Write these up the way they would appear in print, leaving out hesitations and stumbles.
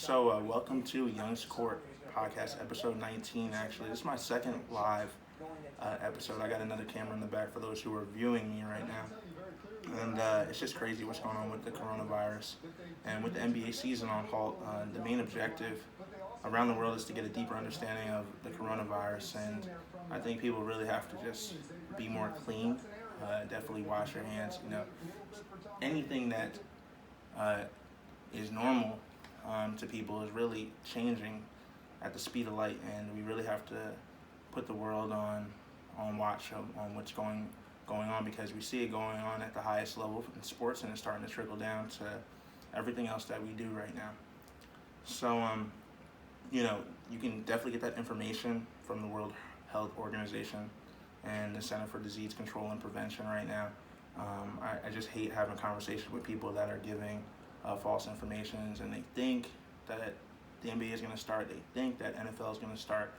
Welcome to Young's Court podcast, episode 19. Actually, this is my second live episode. I got another camera in the back for those who are viewing me right now. And it's just crazy what's going on with the coronavirus. And with the NBA season on halt, the main objective around the world is to get a deeper understanding of the coronavirus. And I think people really have to just be more clean, definitely wash your hands. Anything that uh, is normal to people is really changing at the speed of light, and we really have to put the world on watch on what's going on, because we see it going on at the highest level in sports, and it's starting to trickle down to everything else that we do right now. So you can definitely get that information from the World Health Organization and the Center for Disease Control and Prevention right now. I just hate having conversations with people that are giving false information, and they think that the NBA is going to start. They think that NFL is going to start.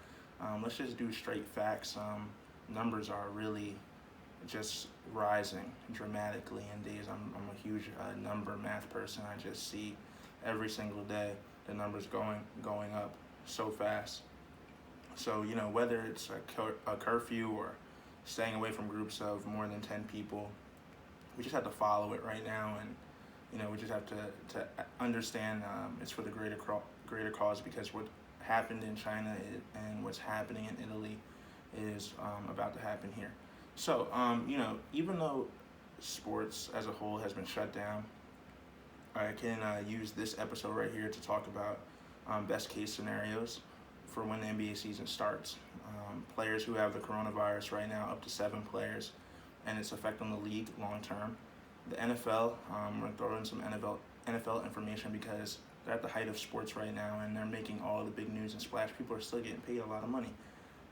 Let's just do straight facts. Numbers are really just rising dramatically in days. I'm a huge number math person. I just see every single day the numbers going up so fast. So whether it's a curfew or staying away from groups of more than 10 people, we just have to follow it right now, and we just have to understand it's for the greater cause, because what happened in China and what's happening in Italy is about to happen here. So even though sports as a whole has been shut down, I can use this episode right here to talk about best case scenarios for when the NBA season starts. Players who have the coronavirus right now, up to 7 players, and its effect on the league long term. The NFL, we're going to throw in some NFL information, because they're at the height of sports right now, and they're making all the big news and splash. People are still getting paid a lot of money.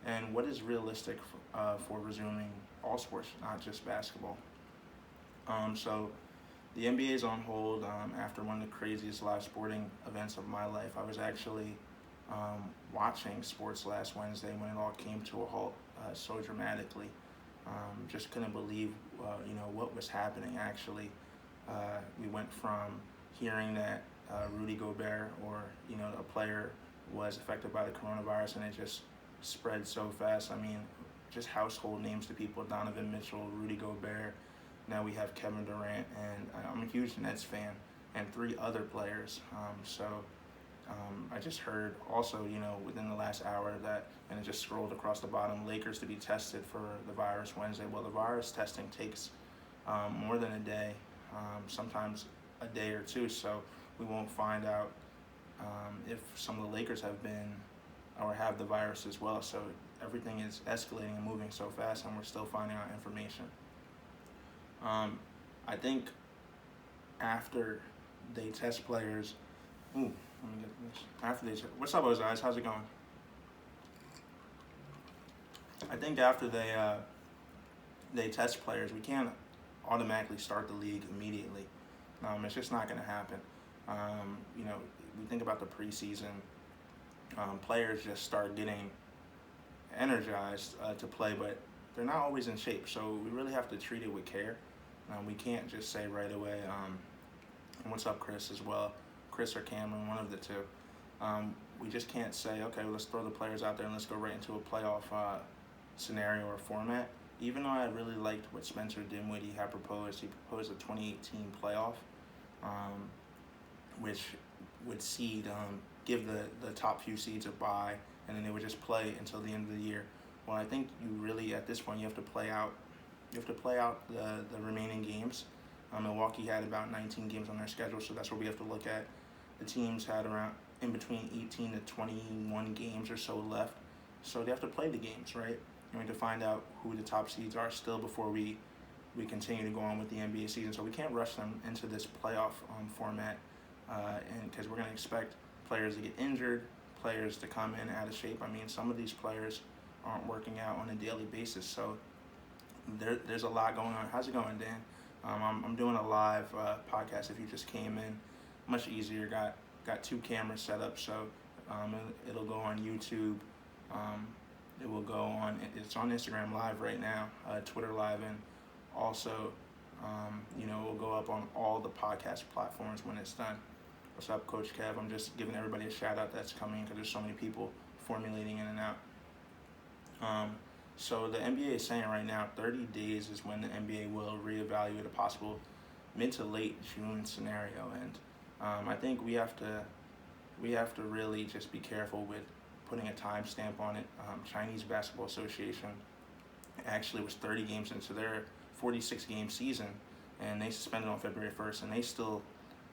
And what is realistic for resuming all sports, not just basketball? So the NBA is on hold after one of the craziest live sporting events of my life. I was actually watching sports last Wednesday when it all came to a halt so dramatically. Just couldn't believe what was happening. Actually, we went from hearing that Rudy Gobert, or a player, was affected by the coronavirus, and it just spread so fast. I mean, just household names to people: Donovan Mitchell, Rudy Gobert. Now we have Kevin Durant, and I'm a huge Nets fan, and 3 other players. I just heard also, within the last hour that, and it just scrolled across the bottom, Lakers to be tested for the virus Wednesday. Well, the virus testing takes more than a day, sometimes a day or 2, so we won't find out if some of the Lakers have been or have the virus as well. So everything is escalating and moving so fast, and we're still finding out information. I think after they test players, let me get this. What's up, Ozai? How's it going? I think after they test players, we can't automatically start the league immediately. It's just not going to happen. We think about the preseason. Players just start getting energized to play, but they're not always in shape. So we really have to treat it with care. We can't just say right away, and what's up, Chris, as well. Chris or Cameron, one of the 2. We just can't say, okay, let's throw the players out there and let's go right into a playoff scenario or format. Even though I really liked what Spencer Dinwiddie had proposed, he proposed a 2018 playoff, which would give the top few seeds a bye, and then they would just play until the end of the year. Well, I think you really, at this point, you have to play out the remaining games. Milwaukee had about 19 games on their schedule, so that's what we have to look at. The teams had around in between 18 to 21 games or so left, so they have to play the games, right? And we have to find out who the top seeds are still before we continue to go on with the NBA season. So we can't rush them into this playoff format, and because we're going to expect players to get injured, players to come in out of shape. I mean, some of these players aren't working out on a daily basis, so there's a lot going on. How's it going, Dan? I'm doing a live podcast. If you just came in, much easier. Got 2 cameras set up, so it'll go on YouTube. It will go on. It's on Instagram Live right now, Twitter Live, and also, it will go up on all the podcast platforms when it's done. What's up, Coach Kev? I'm just giving everybody a shout out that's coming because there's so many people formulating in and out. Um, so the NBA is saying right now 30 days is when the NBA will reevaluate a possible mid to late June scenario, and I think we have to really just be careful with putting a timestamp on it. Chinese Basketball Association actually was 30 games into their 46 game season, and they suspended on February 1st, and they still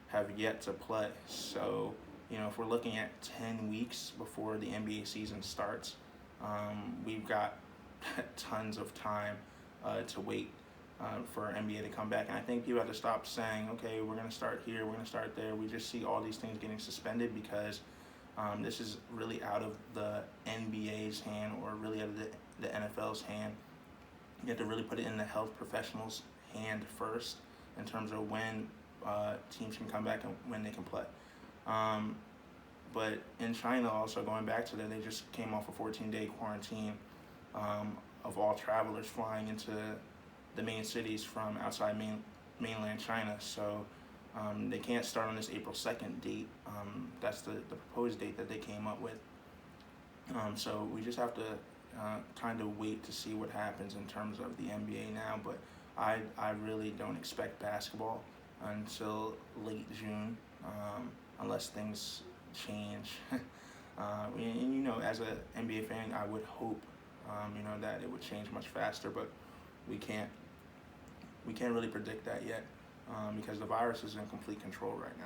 have yet to play. So, if we're looking at 10 weeks before the NBA season starts, we've got tons of time to wait for NBA to come back. And I think people have to stop saying, okay, we're going to start here, we're going to start there. We just see all these things getting suspended because this is really out of the NBA's hand or really out of the NFL's hand. You have to really put it in the health professionals' hand first in terms of when teams can come back and when they can play. But in China, also going back to that, they just came off a 14-day quarantine of all travelers flying into the main cities from outside mainland China. So they can't start on this April 2nd date. That's the proposed date that they came up with. So we just have to kind of wait to see what happens in terms of the NBA now. But I really don't expect basketball until late June, unless things change. And as an NBA fan, I would hope, that it would change much faster, but we can't really predict that yet because the virus is in complete control right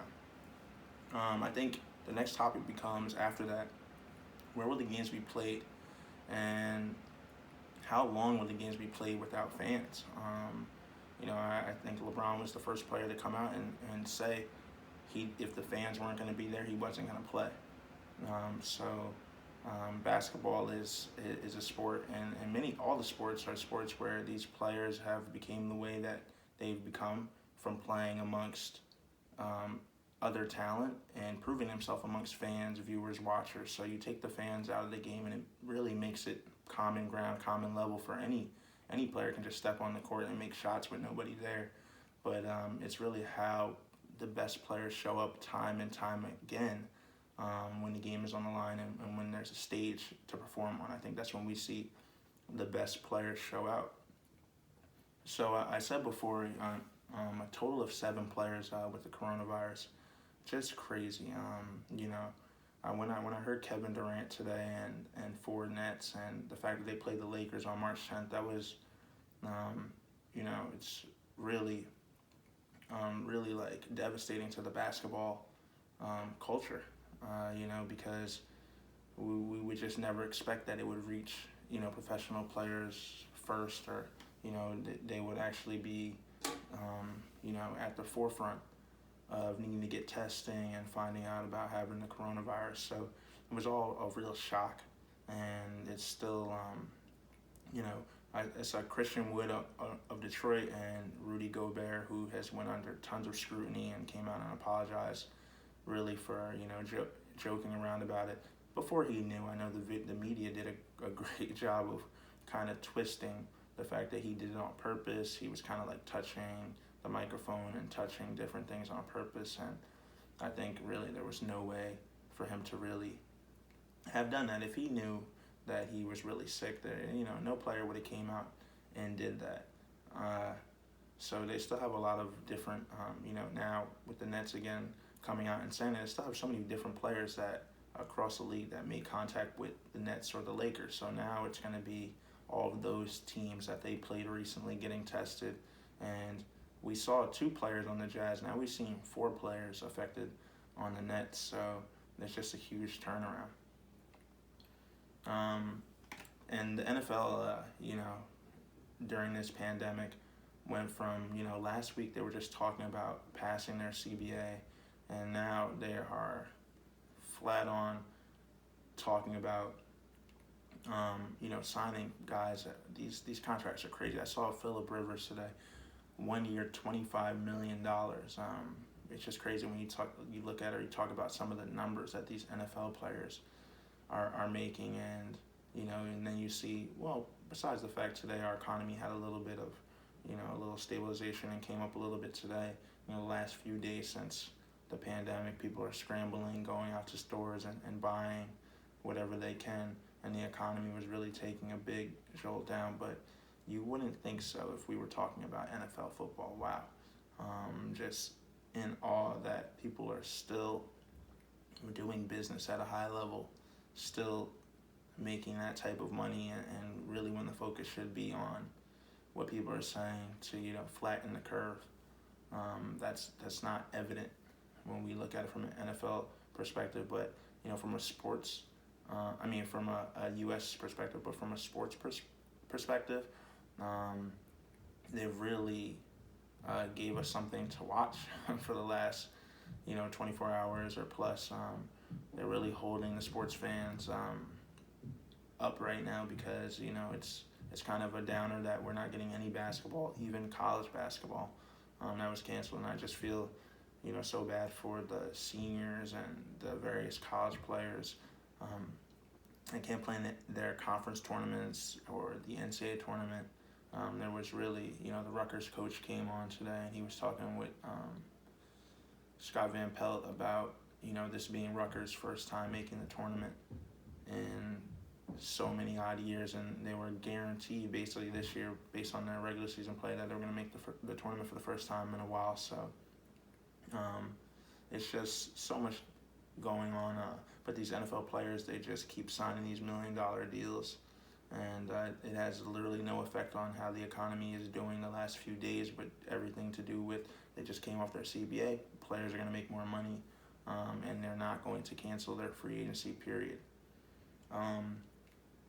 now. I think the next topic becomes after that, where will the games be played, and how long will the games be played without fans? I think LeBron was the first player to come out and say if the fans weren't going to be there, he wasn't going to play. Basketball is a sport, and all the sports are sports where these players have became the way that they've become from playing amongst other talent and proving themselves amongst fans, viewers, watchers. So you take the fans out of the game, and it really makes it common ground, common level for any player can just step on the court and make shots with nobody there. But it's really how the best players show up time and time again when the game is on the line and when there's a stage to perform on. I think that's when we see the best players show out. So I said before, a total of 7 players with the coronavirus. Just crazy. When I heard Kevin Durant today and 4 Nets and the fact that they played the Lakers on March 10th, that was, it's really like devastating to the basketball culture, because we would just never expect that it would reach, professional players first, or, they would actually be, at the forefront of needing to get testing and finding out about having the coronavirus. So it was all a real shock, and it's still, it's like Christian Wood of Detroit and Rudy Gobert, who has went under tons of scrutiny and came out and apologized really for, joking around about it. Before he knew, I know the media did a great job of kind of twisting the fact that he did it on purpose. He was kind of like touching the microphone and touching different things on purpose, and I think really there was no way for him to really have done that. If he knew that he was really sick, there, no player would have came out and did that. So they still have a lot of different, now with the Nets again coming out and saying that, they still have so many different players that across the league that made contact with the Nets or the Lakers. So now it's going to be all of those teams that they played recently getting tested, and we saw 2 players on the Jazz. Now we've seen 4 players affected on the Nets, so there's just a huge turnaround. And the NFL, during this pandemic went from, last week they were just talking about passing their CBA, and now they are flat on talking about, signing guys. These contracts are crazy. I saw Phillip Rivers today, 1 year, $25 million. It's just crazy when you look at it or you talk about some of the numbers that these NFL players are making, and and then you see, well, besides the fact today our economy had a little bit of, a little stabilization and came up a little bit today, the last few days since the pandemic. People are scrambling, going out to stores and buying whatever they can, and the economy was really taking a big jolt down. But you wouldn't think so if we were talking about NFL football. Wow. Just in awe that people are still doing business at a high level, still making that type of money, and really when the focus should be on what people are saying to flatten the curve. That's not evident when we look at it from an NFL perspective, but from a sports, from a U.S. perspective, but from a sports perspective, they really gave us something to watch for the last 24 hours or plus. They're really holding the sports fans up right now because it's kind of a downer that we're not getting any basketball, even college basketball. That was canceled, and I just feel so bad for the seniors and the various college players. They can't play in their conference tournaments or the NCAA tournament. There was really, the Rutgers coach came on today, and he was talking with Scott Van Pelt about, this being Rutgers' first time making the tournament in so many odd years, and they were guaranteed basically this year, based on their regular season play, that they were going to make the tournament for the first time in a while. So it's just so much going on. But these NFL players, they just keep signing these $1 million deals, and it has literally no effect on how the economy is doing the last few days, but everything to do with they just came off their CBA. Players are going to make more money, and they're not going to cancel their free agency period.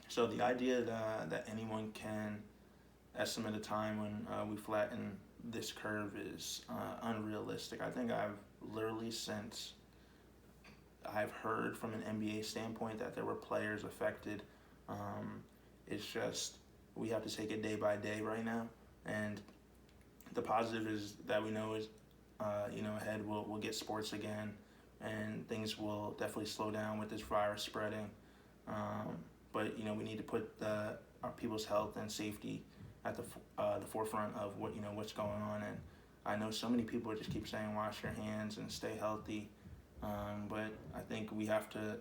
So the idea that anyone can estimate a time when we flatten this curve is unrealistic. I think since I've heard from an NBA standpoint that there were players affected, it's just we have to take it day by day right now. And the positive is that we know is, ahead we'll get sports again, and things will definitely slow down with this virus spreading. But we need to put our people's health and safety at the forefront of what's going on. And I know so many people just keep saying wash your hands and stay healthy, but I think we have to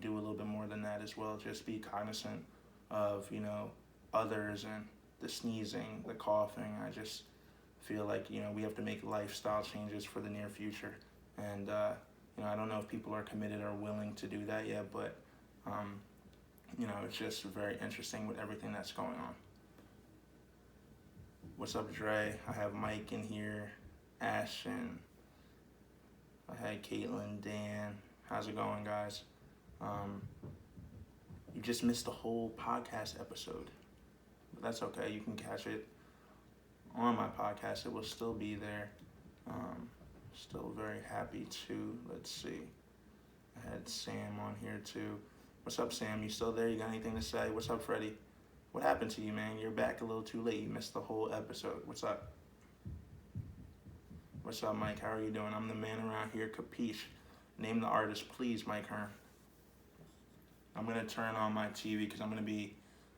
do a little bit more than that as well. Just be cognizant of others and the sneezing, the coughing. I just feel like we have to make lifestyle changes for the near future, and I don't know if people are committed or willing to do that yet, but it's just very interesting with everything that's going on. What's up, Dre? I have Mike in here, Ashton. I had Caitlin, Dan. How's it going, guys? You just missed the whole podcast episode, but that's okay. You can catch it on my podcast. It will still be there. Still very happy to. Let's see. I had Sam on here too. What's up, Sam? You still there? You got anything to say? What's up, Freddie? What happened to you, man? You're back a little too late. You missed the whole episode. What's up? What's up, Mike? How are you doing? I'm the man around here, Capiche. Name the artist, please, Mike Hearn. I'm going to turn on my TV because I'm going to be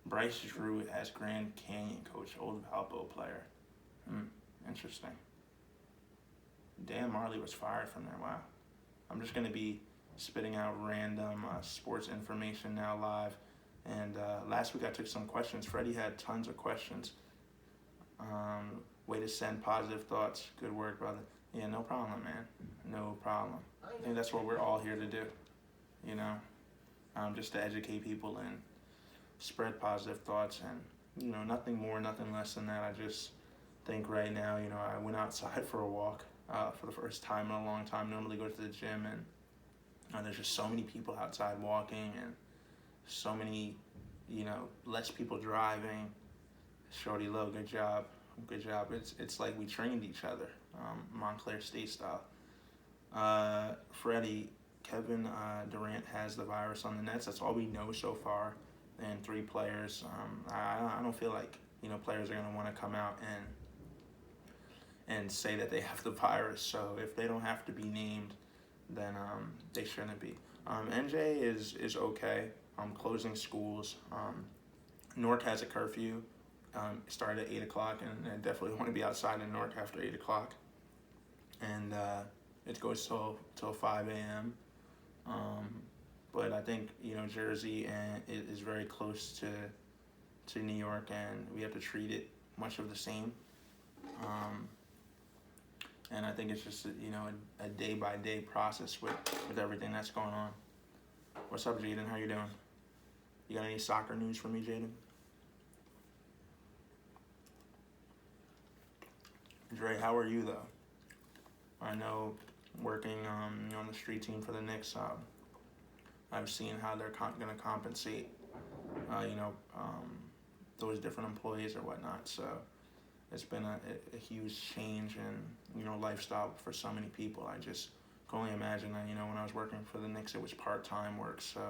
Bryce Drew as Grand Canyon coach, old Valpo player. Interesting. Dan Marley was fired from there. Wow. I'm just going to be spitting out random sports information now live. And last week I took some questions. Freddie had tons of questions. Way to send positive thoughts. Good work, brother. Yeah, no problem, man. No problem. I think that's what we're all here to do, just to educate people and spread positive thoughts, and, nothing more, nothing less than that. I just think right now, I went outside for a walk for the first time in a long time. Normally go to the gym, and there's just so many people outside walking, and so many, less people driving. Shorty Low, good job. Good job. It's like we trained each other, Montclair State style. Freddie, Kevin Durant has the virus on the Nets. That's all we know so far. And 3 players. I don't feel like players are going to want to come out and say that they have the virus. So if they don't have to be named, then they shouldn't be. NJ is okay. Closing schools. Newark has a curfew. Started at 8 o'clock, and I definitely want to be outside in Newark after 8 o'clock. And it goes till 5 a.m. Um, but I think Jersey and it is very close to New York, and we have to treat it much of the same. Um, and I think it's just a day by day process with everything that's going on. What's up, Jaden? How you doing? You got any soccer news for me, Jaden? Dre, how are you though? I know working on the street team for the Knicks, I've seen how they're going to compensate, you know, um, those different employees or whatnot. So it's been a huge change in lifestyle for so many people. I just can only imagine that when I was working for the Knicks, it was part-time work. So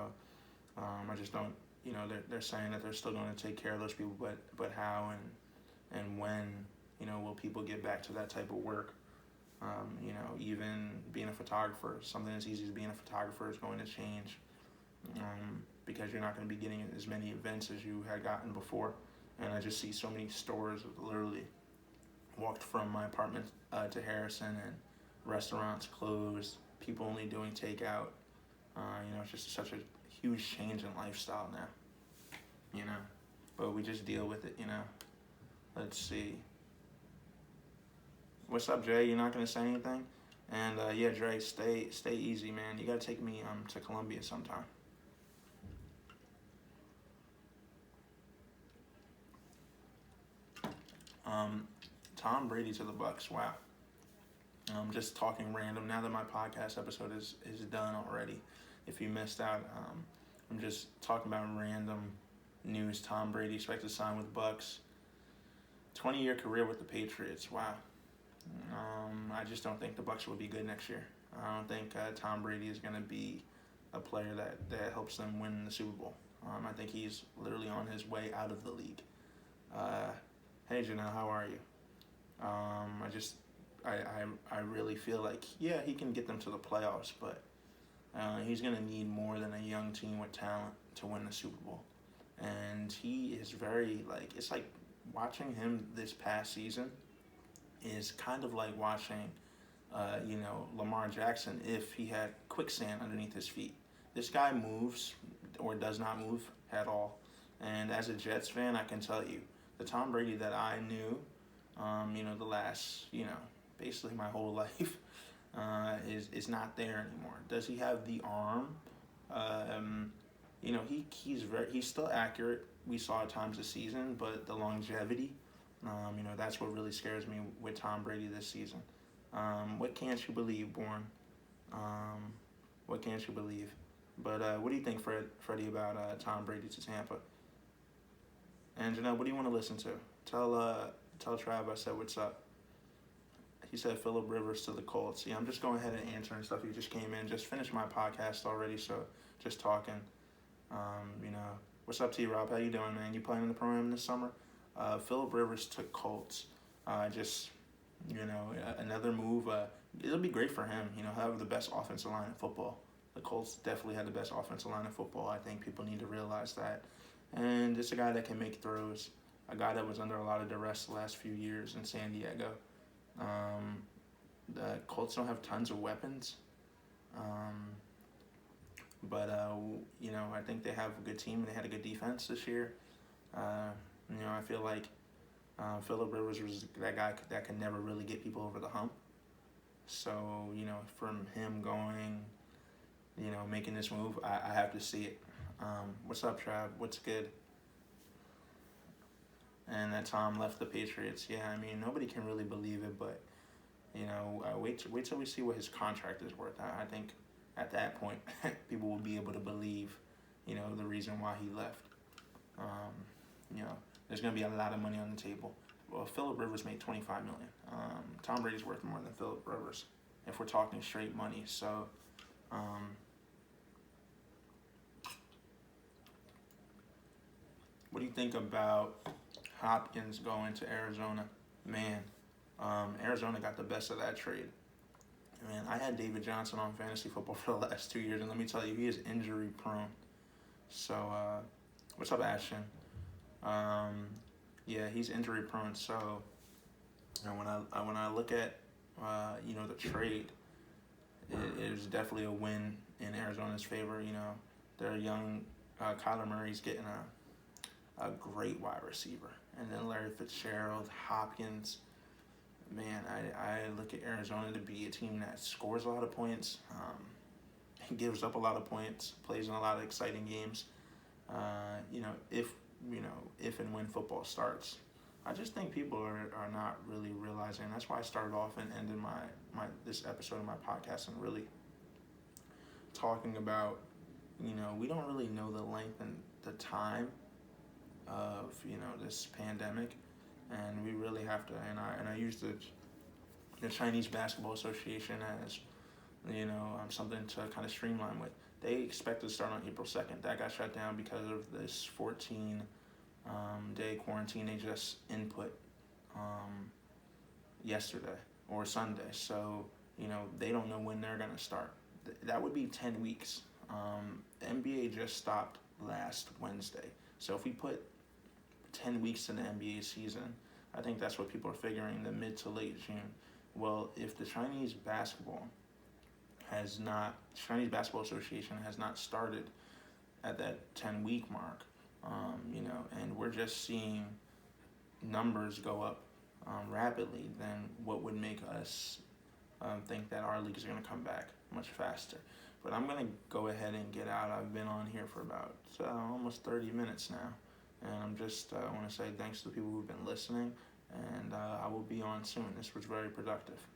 I just don't. They're saying that they're still going to take care of those people, but how and when will people get back to that type of work? Even being a photographer, something as easy as being a photographer is going to change because you're not going to be getting as many events as you had gotten before. And I just see so many stores literally walked from my apartment to Harrison, and restaurants closed, people only doing takeout. It's just such a huge change in lifestyle now, but we just deal with it. Let's see. What's up, Jay? You're not gonna say anything? And yeah, Dre, stay easy, man. You gotta take me to Columbia sometime. Tom Brady to the Bucks. Wow. Just talking random. Now that my podcast episode is done already, if you missed out, I'm just talking about random news. Tom Brady expected to sign with Bucks. 20-year career with the Patriots. Wow. I just don't think the Bucks will be good next year. I don't think Tom Brady is going to be a player that helps them win the Super Bowl. I think he's literally on his way out of the league. Hey, Janelle, how are you? I really feel like, yeah, he can get them to the playoffs, but he's going to need more than a young team with talent to win the Super Bowl. And he is very, it's like watching him this past season is kind of like watching, Lamar Jackson if he had quicksand underneath his feet. This guy moves or does not move at all. And as a Jets fan, I can tell you, the Tom Brady that I knew, the last, basically my whole life, is not there anymore. Does he have the arm? He's still accurate. We saw at times this season, but the longevity, that's what really scares me with Tom Brady this season. What can't you believe, Bourne? What can't you believe? But what do you think, Freddie, about Tom Brady to Tampa? And Janelle, what do you want to listen to? Tell Trav I said what's up. He said Phillip Rivers to the Colts. Yeah, I'm just going ahead and answering stuff. You just came in, just finished my podcast already, so just talking. What's up, T-Rob? How you doing, man? You playing in the program this summer? Phillip Rivers took Colts. Another move. It'll be great for him. Have the best offensive line in football. The Colts definitely had the best offensive line in football. I think people need to realize that. And it's a guy that can make throws. A guy that was under a lot of duress the last few years in San Diego. The Colts don't have tons of weapons. But I think they have a good team and they had a good defense this year. I feel like Phillip Rivers was that guy that could never really get people over the hump. So, from him going, making this move, I have to see it. What's up, Trav? What's good? And that Tom left the Patriots. Yeah, nobody can really believe it, but, wait till we see what his contract is worth. I think at that point, people will be able to believe, the reason why he left. There's going to be a lot of money on the table. Well, Phillip Rivers made $25 million. Tom Brady's worth more than Phillip Rivers, if we're talking straight money. So, what do you think about Hopkins going to Arizona? Man, Arizona got the best of that trade. Man, I had David Johnson on fantasy football for the last 2 years, and let me tell you, he is injury prone. So, what's up, Ashton? Yeah, he's injury prone. So, when I look at the trade, it is definitely a win in Arizona's favor. You know, their young Kyler Murray's getting a great wide receiver, and then Larry Fitzgerald, Hopkins. Man, I look at Arizona to be a team that scores a lot of points, gives up a lot of points, plays in a lot of exciting games. If and when football starts, I just think people are not really realizing. That's why I started off and ended my this episode of my podcast and really talking about, we don't really know the length and the time of this pandemic, and we really have to. And I use the Chinese Basketball Association as something to kind of streamline with. They expected to start on April 2nd. That got shut down because of this 14-day quarantine they just input yesterday or Sunday. So, they don't know when they're going to start. That would be 10 weeks. The NBA just stopped last Wednesday. So if we put 10 weeks in the NBA season, I think that's what people are figuring, the mid to late June. Well, if the Chinese Basketball Association has not started at that 10-week mark, and we're just seeing numbers go up rapidly, then what would make us think that our league is going to come back much faster? But I'm going to go ahead and get out. I've been on here for about almost 30 minutes now, and I want to say thanks to the people who've been listening, and I will be on soon. This was very productive.